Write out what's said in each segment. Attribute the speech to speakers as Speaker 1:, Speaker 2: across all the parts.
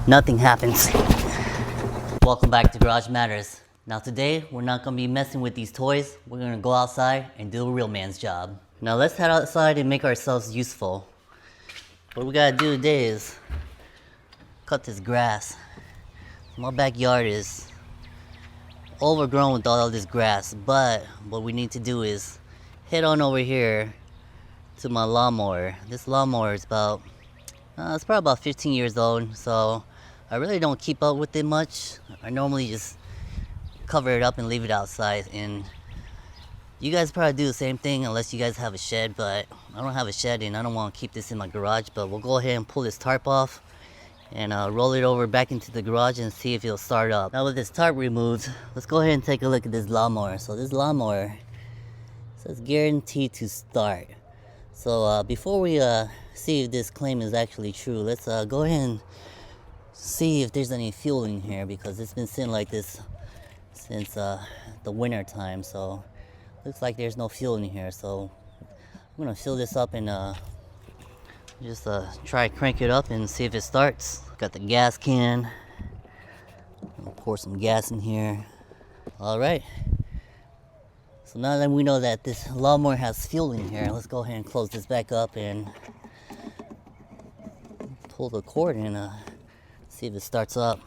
Speaker 1: Nothing happens. Welcome back to Garage Matters. Now today, we're not gonna be messing with these toys. We're gonna go outside and do a real man's job. Now let's head outside and make ourselves useful. What we gotta do today is cut this grass. My backyard is overgrown with all this grass, but what we need to do is head on over here to my lawnmower. This lawnmower is it's probably about 15 years old, so I really don't keep up with it much. I normally just cover it up and leave it outside, and you guys probably do the same thing unless you guys have a shed, but I don't have a shed and I don't want to keep this in my garage. But we'll go ahead and pull this tarp off and roll it over back into the garage and see if it'll start up. Now with this tarp removed, let's go ahead and take a look at this lawnmower. So this lawnmower says guaranteed to start. So before we see if this claim is actually true, let's go ahead and see if there's any fuel in here, because it's been sitting like this since the winter time. So looks like there's no fuel in here. So I'm gonna fill this up and just try to crank it up and see if it starts. Got the gas can. Pour some gas in here. All right. So now that we know that this lawnmower has fuel in here, let's go ahead and close this back up and pull the cord and see if it starts up.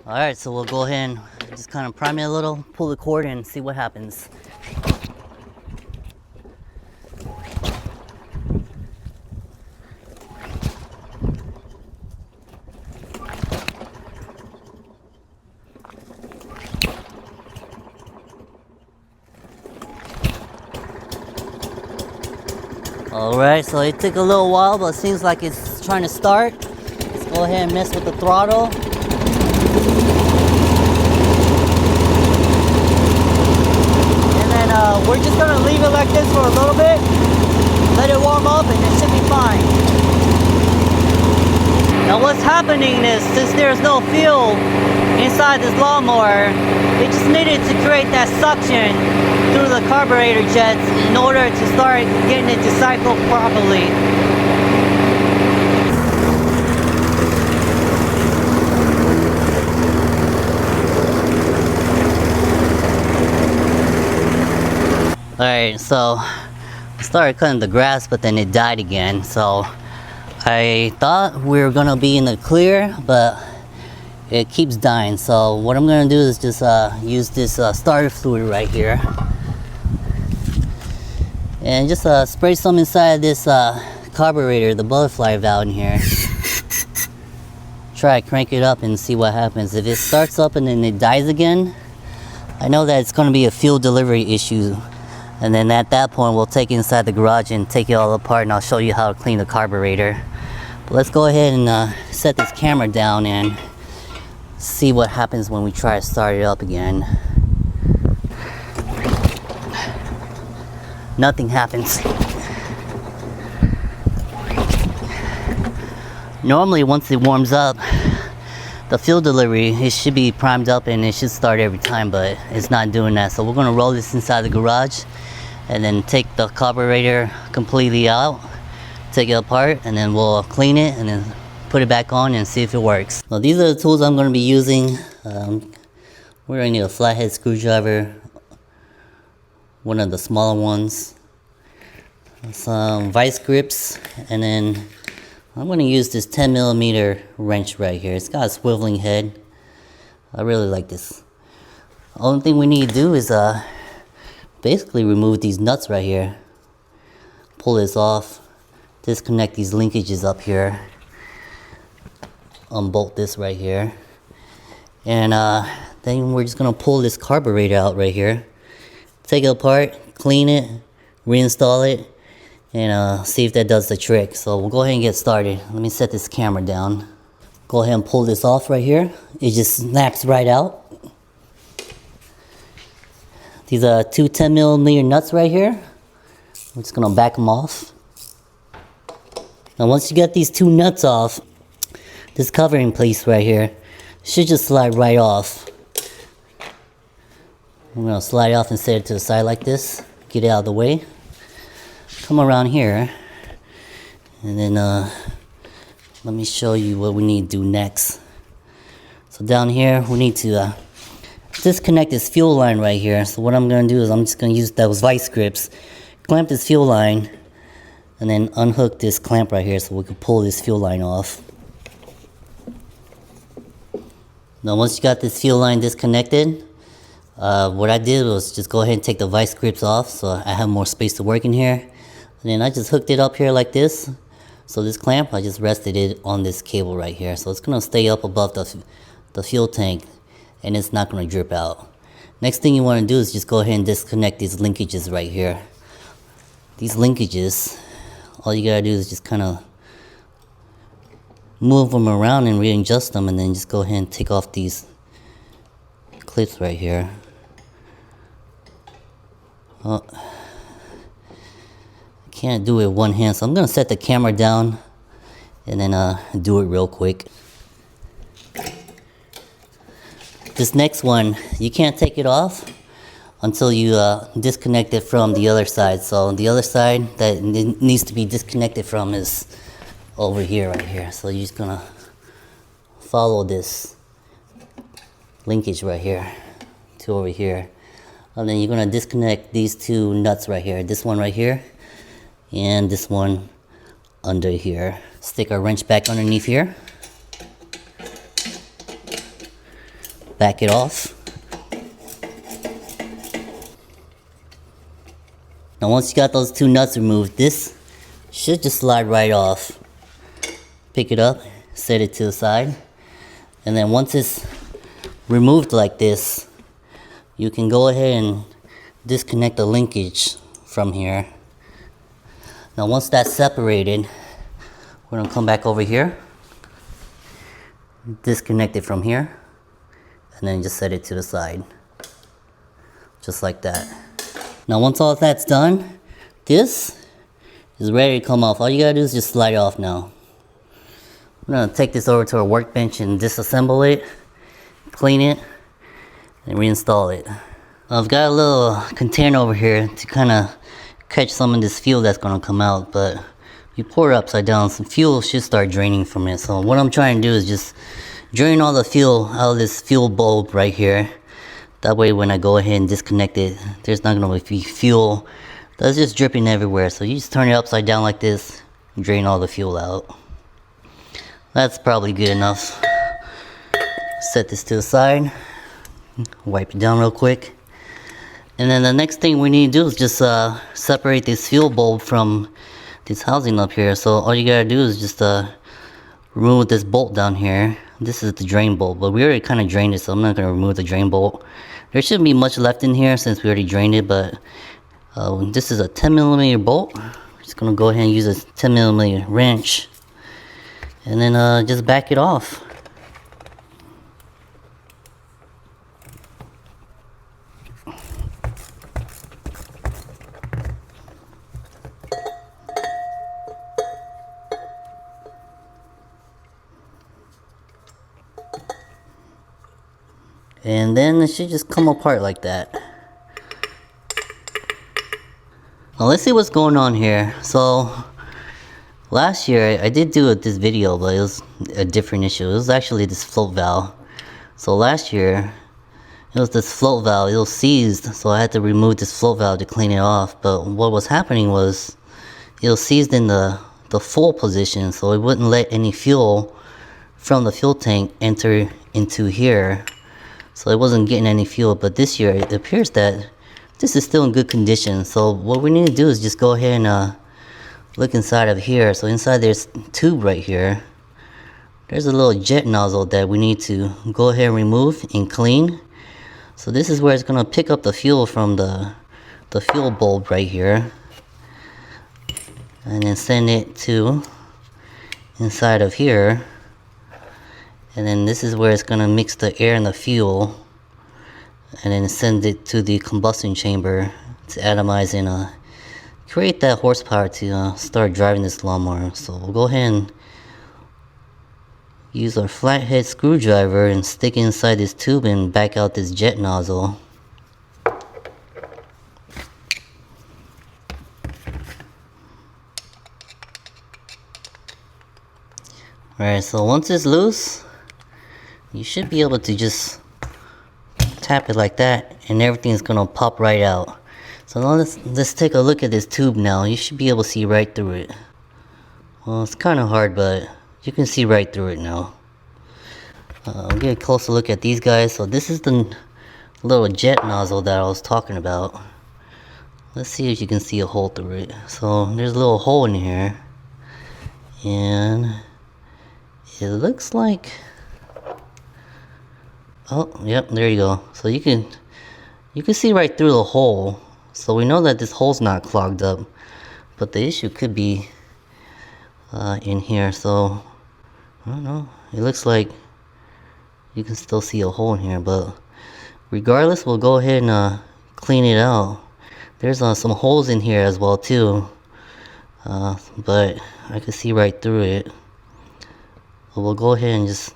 Speaker 1: All right, so we'll go ahead and just kind of prime it a little, pull the cord and see what happens. Alright, so it took a little while, but it seems like it's trying to start. Let's go ahead and mess with the throttle. And then we're just going to leave it like this for a little bit. Let it warm up and it should be fine. Now what's happening is, since there's no fuel inside this lawnmower, it just needed to create that suction through the carburetor jets in order to start getting it to cycle properly. Alright, so I started cutting the grass, but then it died again. So I thought we were gonna be in the clear, but it keeps dying. So what I'm gonna do is just use this starter fluid right here and just spray some inside this carburetor, the butterfly valve in here. Try to crank it up and see what happens. If it starts up and then it dies again, I know that it's going to be a fuel delivery issue, and then at that point we'll take it inside the garage and take it all apart, and I'll show you how to clean the carburetor. But let's go ahead and set this camera down and see what happens when we try to start it up again. Nothing happens. Normally once it warms up, the fuel delivery, it should be primed up and it should start every time, but it's not doing that. So we're going to roll this inside the garage and then take the carburetor completely out, take it apart, and then we'll clean it and then put it back on and see if it works. Now these are the tools I'm going to be using. We're going to need a flathead screwdriver, one of the smaller ones, some vice grips, and then I'm going to use this 10mm wrench right here. It's got a swiveling head. I really like this. The only thing we need to do is basically remove these nuts right here. Pull this off, disconnect these linkages up here, unbolt this right here, and then we're just going to pull this carburetor out right here, take it apart, clean it, reinstall it, and see if that does the trick. So we'll go ahead and get started. Let me set this camera down. Go ahead and pull this off right here. It just snaps right out. These are two 10mm nuts right here. I'm just gonna back them off. Now once you get these two nuts off, this covering piece right here should just slide right off. I'm gonna slide it off and set it to the side like this. Get it out of the way. Come around here and then let me show you what we need to do next. So down here, we need to disconnect this fuel line right here. So what I'm going to do is I'm just going to use those vice grips, clamp this fuel line, and then unhook this clamp right here so we can pull this fuel line off. Now once you got this fuel line disconnected, what I did was just go ahead and take the vice grips off so I have more space to work in here. And then I just hooked it up here like this. So this clamp, I just rested it on this cable right here. So it's going to stay up above the fuel tank and it's not going to drip out. Next thing you want to do is just go ahead and disconnect these linkages right here. These linkages, all you got to do is just kind of move them around and readjust them, and then just go ahead and take off these clips right here. I can't do it with one hand, so I'm gonna set the camera down and then do it real quick. This next one, you can't take it off until you disconnect it from the other side. So the other side that it needs to be disconnected from is over here, right here. So you're just gonna follow this linkage right here to over here, and then you're gonna disconnect these two nuts right here. This one right here, and this one under here. Stick our wrench back underneath here. Back it off. Now once you got those two nuts removed, this should just slide right off. Pick it up, set it to the side, and then once it's removed like this, you can go ahead and disconnect the linkage from here. Now once that's separated, we're gonna come back over here, disconnect it from here, and then just set it to the side, just like that. Now once all that's done, this is ready to come off. All you gotta do is just slide it off now. I'm gonna take this over to our workbench and disassemble it, clean it, and reinstall it. I've got a little container over here to kind of catch some of this fuel that's gonna come out, but if you pour it upside down, some fuel should start draining from it. So what I'm trying to do is just drain all the fuel out of this fuel bulb right here. That way when I go ahead and disconnect it, there's not gonna be fuel that's just dripping everywhere. So you just turn it upside down like this, and drain all the fuel out. That's probably good enough. Set this to the side, wipe it down real quick. And then the next thing we need to do is just separate this fuel bulb from this housing up here. So all you gotta do is just remove this bolt down here. This is the drain bolt, but we already kind of drained it, so I'm not gonna remove the drain bolt. There shouldn't be much left in here since we already drained it, but this is a 10mm bolt. I'm just gonna go ahead and use a 10mm wrench and then just back it off. And then it should just come apart like that. Now let's see what's going on here. So last year I did do this video, but it was a different issue. It was actually this float valve. So last year it was this float valve. It was seized, so I had to remove this float valve to clean it off. But what was happening was it was seized in the full position, so it wouldn't let any fuel from the fuel tank enter into here. So it wasn't getting any fuel. But this year it appears that this is still in good condition. So what we need to do is just go ahead and look inside of here. So inside there's a tube right here. There's a little jet nozzle that we need to go ahead and remove and clean. So this is where it's gonna pick up the fuel from the fuel bulb right here, and then send it to inside of here. And then this is where it's gonna mix the air and the fuel, and then send it to the combustion chamber to atomize and create that horsepower to start driving this lawnmower. So we'll go ahead and use our flathead screwdriver and stick it inside this tube and back out this jet nozzle. Alright, so once it's loose, you should be able to just tap it like that and everything's gonna pop right out. So now let's take a look at this tube now. You should be able to see right through it. Well, it's kind of hard, but you can see right through it now. I'll get a closer look at these guys. So this is the little jet nozzle that I was talking about. Let's see if you can see a hole through it. So there's a little hole in here, and it looks like, oh yep, there you go. So you can see right through the hole. So we know that this hole's not clogged up, but the issue could be in here. So I don't know, it looks like you can still see a hole in here, but regardless, we'll go ahead and clean it out. There's some holes in here as well too, but I can see right through it. But we'll go ahead and just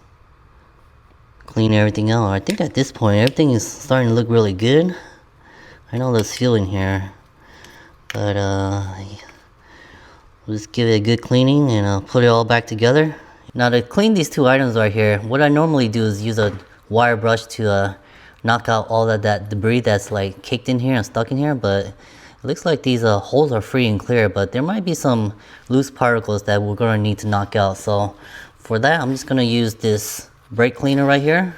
Speaker 1: clean everything out. I think at this point everything is starting to look really good. I know there's fuel in here, but we'll just give it a good cleaning and put it all back together. Now to clean these two items right here, what I normally do is use a wire brush to knock out all of that debris that's like caked in here and stuck in here. But it looks like these holes are free and clear, but there might be some loose particles that we're going to need to knock out. So for that, I'm just going to use this brake cleaner right here,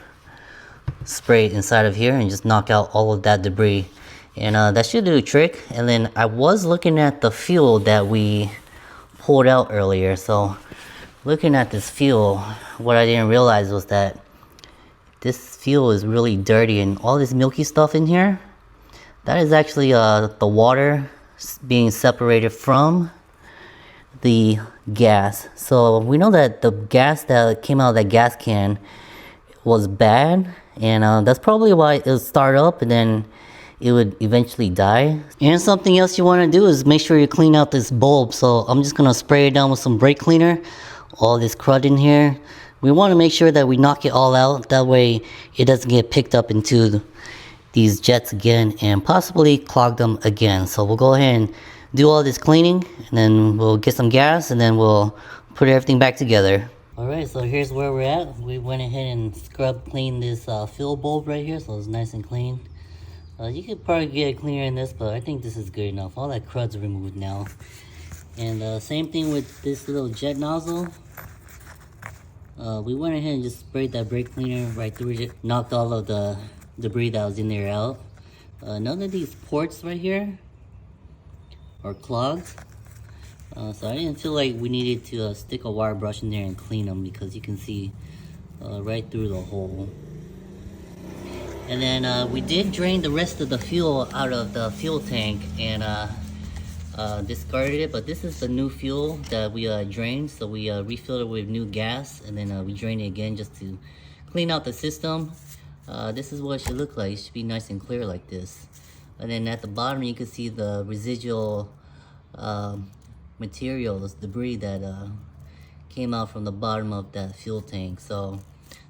Speaker 1: spray it inside of here and just knock out all of that debris, and that should do the trick. And then I was looking at the fuel that we pulled out earlier. So looking at this fuel, what I didn't realize was that this fuel is really dirty, and all this milky stuff in here, that is actually the water being separated from the gas. So we know that the gas that came out of that gas can was bad, and that's probably why it would start up and then it would eventually die. And something else you want to do is make sure you clean out this bulb. So I'm just going to spray it down with some brake cleaner, all this crud in here. We want to make sure that we knock it all out, that way it doesn't get picked up into these jets again and possibly clog them again. So we'll go ahead and do all this cleaning, and then we'll get some gas, and then we'll put everything back together. Alright, so here's where we're at. We went ahead and scrub cleaned this fuel bulb right here, so it's nice and clean. You could probably get it cleaner in this, but I think this is good enough. All that crud's removed now. And same thing with this little jet nozzle. We went ahead and just sprayed that brake cleaner right through it, knocked all of the debris that was in there out. None of these ports right here are clogged, so I didn't feel like we needed to stick a wire brush in there and clean them, because you can see right through the hole. And then we did drain the rest of the fuel out of the fuel tank and discarded it, but this is the new fuel that we drained. So we refilled it with new gas, and then we drained it again just to clean out the system. This is what it should look like. It should be nice and clear like this. And then at the bottom you can see the residual materials, debris that came out from the bottom of that fuel tank. So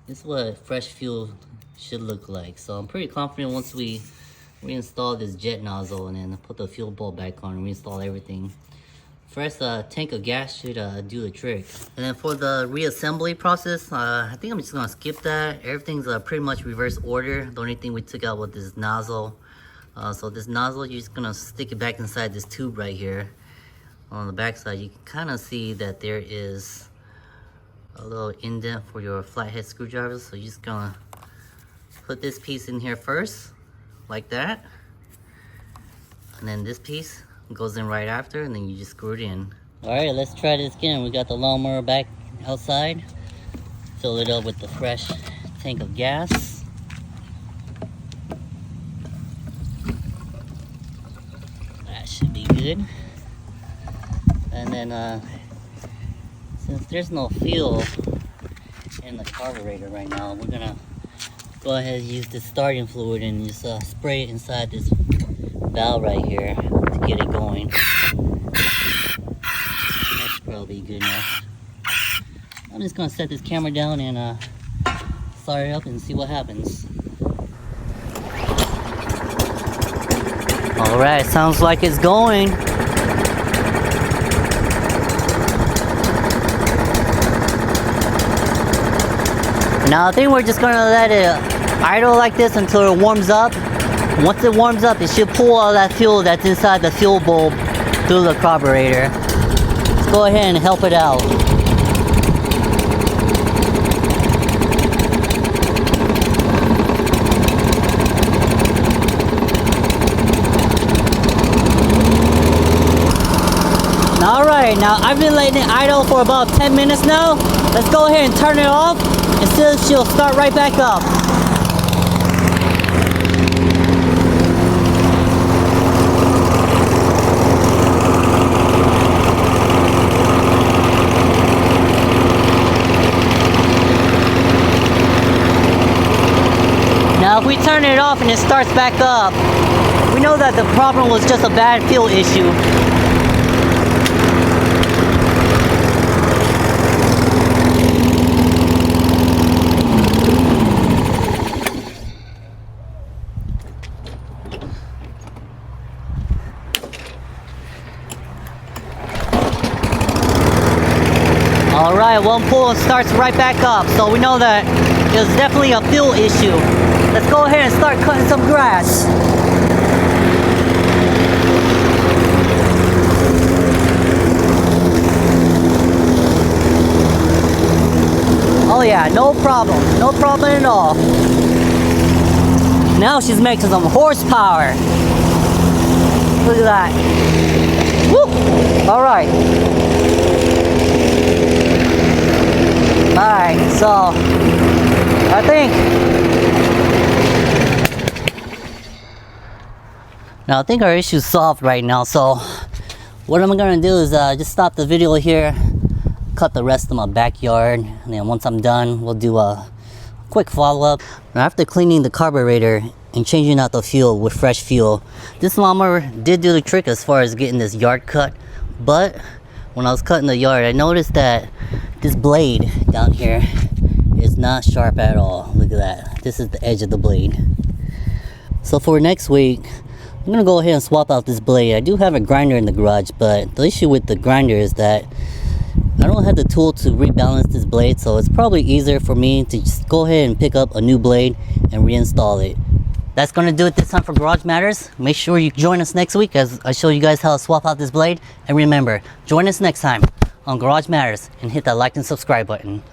Speaker 1: this is what fresh fuel should look like. So I'm pretty confident once we reinstall this jet nozzle and then put the fuel bulb back on and reinstall everything, first tank of gas should do the trick. And then for the reassembly process, I think I'm just gonna skip that. Everything's pretty much reverse order. The only thing we took out was this nozzle. So this nozzle, you're just gonna stick it back inside this tube right here. On the back side, you can kind of see that there is a little indent for your flathead screwdriver. So you're just gonna put this piece in here first, like that. And then this piece goes in right after, and then you just screw it in. Alright, let's try this again. We got the lawnmower back outside. Fill it up with the fresh tank of gas. That should be good. And then since there's no fuel in the carburetor right now, we're gonna go ahead and use this starting fluid and just spray it inside this valve right here to get it going. That's probably good enough. I'm just gonna set this camera down and start it up and see what happens. Alright, sounds like it's going. Now I think we're just gonna let it idle like this until it warms up. Once it warms up, it should pull all that fuel that's inside the fuel bulb through the carburetor. Let's go ahead and help it out. Alright, now I've been letting it idle for about 10 minutes now. Let's go ahead and turn it off and see if she'll start right back up. Now if we turn it off and it starts back up, we know that the problem was just a bad fuel issue. Alright, one pull and starts right back up, so we know that there's definitely a fuel issue. Let's go ahead and start cutting some grass. Oh yeah, no problem at all. Now she's making some horsepower. Look at that. Woo! Alright. Alright, so I think our issue's solved right now. So what I'm gonna do is just stop the video here, cut the rest of my backyard, and then once I'm done, we'll do a quick follow-up. After cleaning the carburetor and changing out the fuel with fresh fuel, this lawnmower did do the trick as far as getting this yard cut. But when I was cutting the yard, I noticed that this blade down here is not sharp at all. Look at that. This is the edge of the blade. So for next week, I'm gonna go ahead and swap out this blade. I do have a grinder in the garage, but the issue with the grinder is that I don't have the tool to rebalance this blade, so it's probably easier for me to just go ahead and pick up a new blade and reinstall it. That's gonna do it this time for Garage Matters. Make sure you join us next week as I show you guys how to swap out this blade. And remember, join us next time on Garage Matters and hit that like and subscribe button.